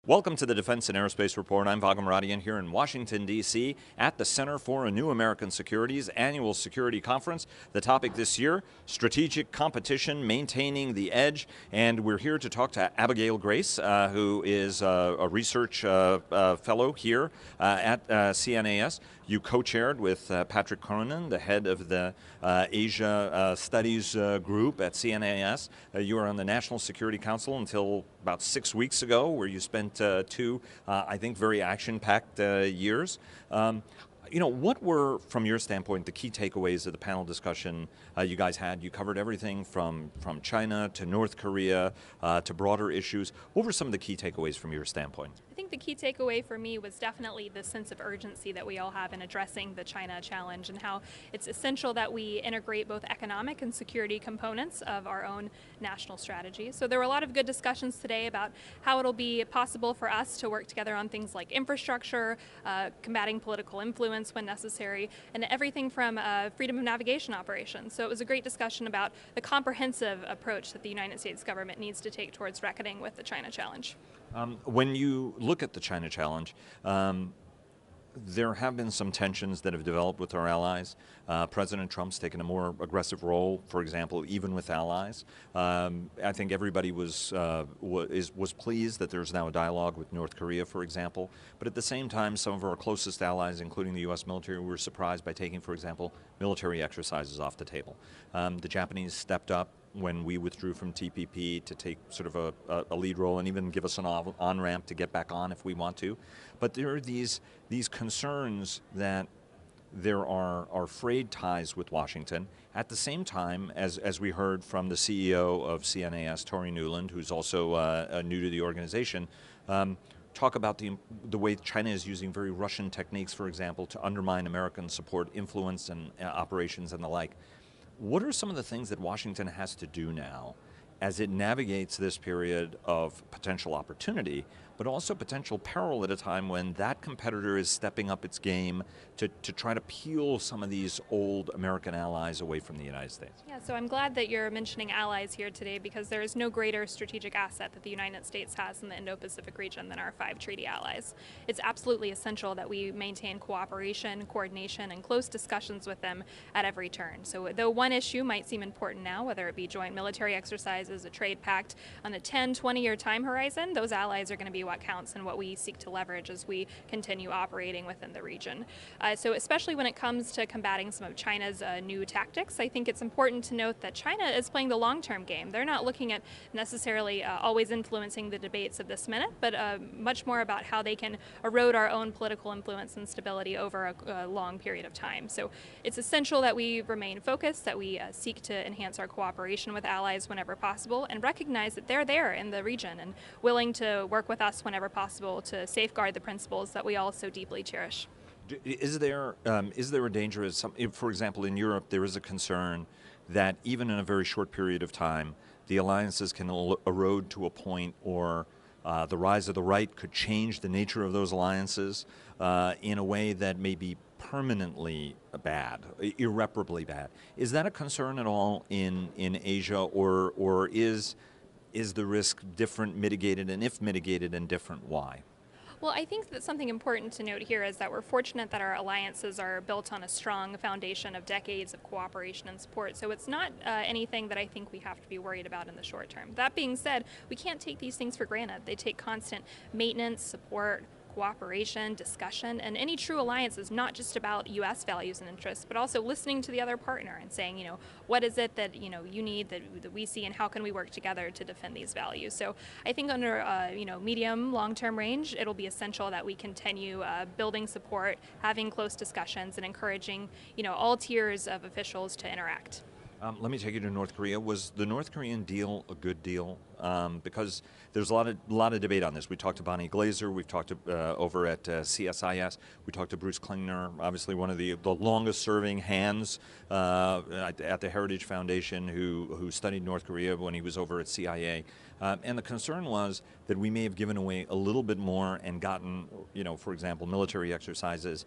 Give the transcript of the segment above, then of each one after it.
Welcome to the Defense and Aerospace Report. I'm Vago Muradian here in Washington, D.C. at the Center for a New American Security's annual security conference. The topic this year, strategic competition, maintaining the edge. And we're here to talk to Abigail Grace, who is a research fellow here at CNAS. You co-chaired with Patrick Cronin, the head of the Asia Studies group at CNAS. You were on the National Security Council until about 6 weeks ago, where you spent two, I think, very action-packed years. What were, from your standpoint, the key takeaways of the panel discussion you guys had? You covered everything from China to North Korea to broader issues. What were some of the key takeaways from your standpoint? I think the key takeaway for me was definitely the sense of urgency that we all have in addressing the China challenge and how it's essential that we integrate both economic and security components of our own national strategy. So there were a lot of good discussions today about how it'll be possible for us to work together on things like infrastructure, combating political influence when necessary, and everything from freedom of navigation operations. So it was a great discussion about the comprehensive approach that the United States government needs to take towards reckoning with the China challenge. When you look at the China challenge, there have been some tensions that have developed with our allies. President Trump's taken a more aggressive role, for example, even with allies. I think everybody was pleased that there's now a dialogue with North Korea, for example. But at the same time, some of our closest allies, including the U.S. military, were surprised by taking, for example, military exercises off the table. The Japanese stepped up when we withdrew from TPP to take sort of a lead role and even give us an on-ramp to get back on if we want to. But there are these concerns that there are frayed ties with Washington. At the same time, as we heard from the CEO of CNAS, Tori Newland, who's also new to the organization, talk about the way China is using very Russian techniques, for example, to undermine American support, influence, and operations and the like. What are some of the things that Washington has to do now as it navigates this period of potential opportunity, but also potential peril at a time when that competitor is stepping up its game to try to peel some of these old American allies away from the United States? Yeah, so I'm glad that you're mentioning allies here today, because there is no greater strategic asset that the United States has in the Indo-Pacific region than our 5 treaty allies. It's absolutely essential that we maintain cooperation, coordination, and close discussions with them at every turn. So though one issue might seem important now, whether it be joint military exercises, a trade pact, on a 10, 20-year time horizon, those allies are going to be what counts and what we seek to leverage as we continue operating within the region. So especially when it comes to combating some of China's new tactics, I think it's important to note that China is playing the long-term game. They're not looking at necessarily always influencing the debates of this minute, but much more about how they can erode our own political influence and stability over a long period of time. So it's essential that we remain focused, that we seek to enhance our cooperation with allies whenever possible, and recognize that they're there in the region and willing to work with us whenever possible to safeguard the principles that we all so deeply cherish. Is there a danger, for example, in Europe, there is a concern that even in a very short period of time, the alliances can erode to a point, or the rise of the right could change the nature of those alliances in a way that may be permanently bad, irreparably bad. Is that a concern at all in Asia, or is the risk different, mitigated, and if mitigated and different, why? Well, I think that something important to note here is that we're fortunate that our alliances are built on a strong foundation of decades of cooperation and support. So it's not anything that I think we have to be worried about in the short term. That being said, we can't take these things for granted. They take constant maintenance, support, cooperation, discussion, and any true alliance is not just about U.S. values and interests, but also listening to the other partner and saying, what is it that you need that we see, and how can we work together to defend these values? So I think under medium, long-term range, it'll be essential that we continue building support, having close discussions, and encouraging all tiers of officials to interact. Let me take you to North Korea. Was the North Korean deal a good deal? Because there's a lot of debate on this. We talked to Bonnie Glaser. We've talked to, over at CSIS. We talked to Bruce Klingner, obviously one of the longest-serving hands at the Heritage Foundation, who studied North Korea when he was over at CIA. And the concern was that we may have given away a little bit more and gotten, for example, military exercises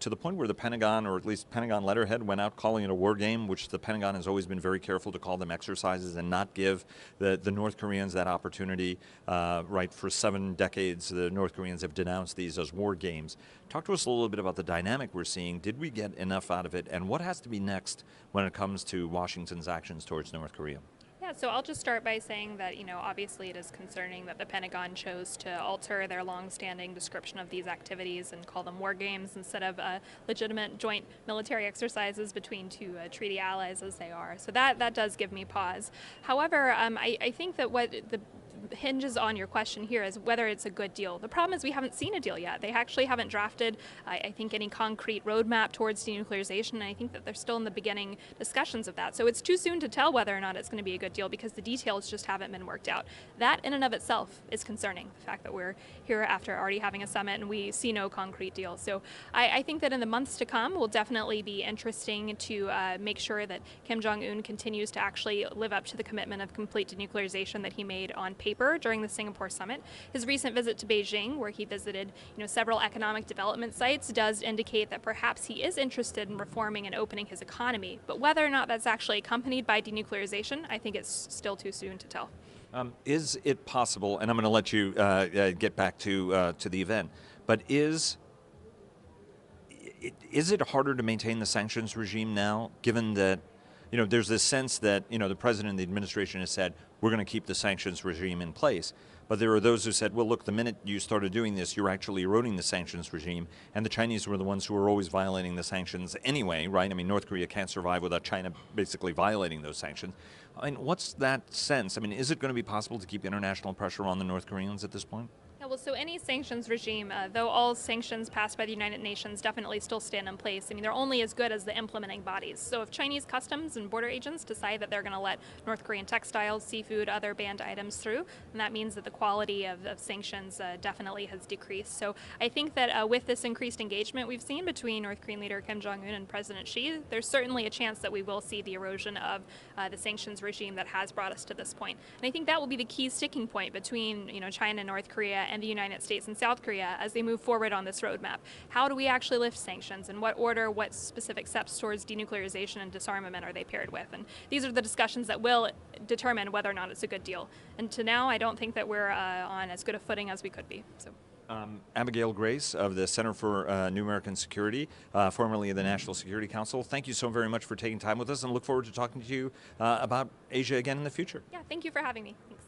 to the point where the Pentagon, or at least Pentagon letterhead, went out calling it a war game, which the Pentagon has always been very careful to call them exercises and not give the North Koreans that opportunity. Right, for 7 decades, the North Koreans have denounced these as war games. Talk to us a little bit about the dynamic we're seeing. Did we get enough out of it, and what has to be next when it comes to Washington's actions towards North Korea? Yeah, so I'll just start by saying that, obviously it is concerning that the Pentagon chose to alter their longstanding description of these activities and call them war games instead of legitimate joint military exercises between two treaty allies as they are. So that does give me pause. However, I think that what the hinges on your question here is whether it's a good deal. The problem is we haven't seen a deal yet. They actually haven't drafted, I think, any concrete roadmap towards denuclearization, and I think that they're still in the beginning discussions of that. So it's too soon to tell whether or not it's going to be a good deal because the details just haven't been worked out. That in and of itself is concerning, the fact that we're here after already having a summit and we see no concrete deal. So I think that in the months to come will definitely be interesting to make sure that Kim Jong-un continues to actually live up to the commitment of complete denuclearization that he made on paper during the Singapore summit. His recent visit to Beijing, where he visited several economic development sites, does indicate that perhaps he is interested in reforming and opening his economy. But whether or not that's actually accompanied by denuclearization, I think it's still too soon to tell. Is it possible, and I'm going to let you get back to the event, but is it harder to maintain the sanctions regime now, given that there's this sense that, the president and the administration has said, we're going to keep the sanctions regime in place. But there are those who said, well, look, the minute you started doing this, you're actually eroding the sanctions regime. And the Chinese were the ones who were always violating the sanctions anyway, right? I mean, North Korea can't survive without China basically violating those sanctions. I mean, what's that sense? I mean, is it going to be possible to keep international pressure on the North Koreans at this point? Yeah, well, so any sanctions regime, though all sanctions passed by the United Nations definitely still stand in place, I mean, they're only as good as the implementing bodies. So if Chinese customs and border agents decide that they're going to let North Korean textiles, seafood, other banned items through, then that means that the quality of sanctions definitely has decreased. So I think that with this increased engagement we've seen between North Korean leader Kim Jong-un and President Xi, there's certainly a chance that we will see the erosion of the sanctions regime that has brought us to this point. And I think that will be the key sticking point between China and North Korea and the United States and South Korea as they move forward on this roadmap. How do we actually lift sanctions? In what order? What specific steps towards denuclearization and disarmament are they paired with? And these are the discussions that will determine whether or not it's a good deal. And to now, I don't think that we're on as good a footing as we could be. So. Abigail Grace of the Center for New American Security, formerly of the National Security Council, thank you so very much for taking time with us, and look forward to talking to you about Asia again in the future. Yeah, thank you for having me. Thanks.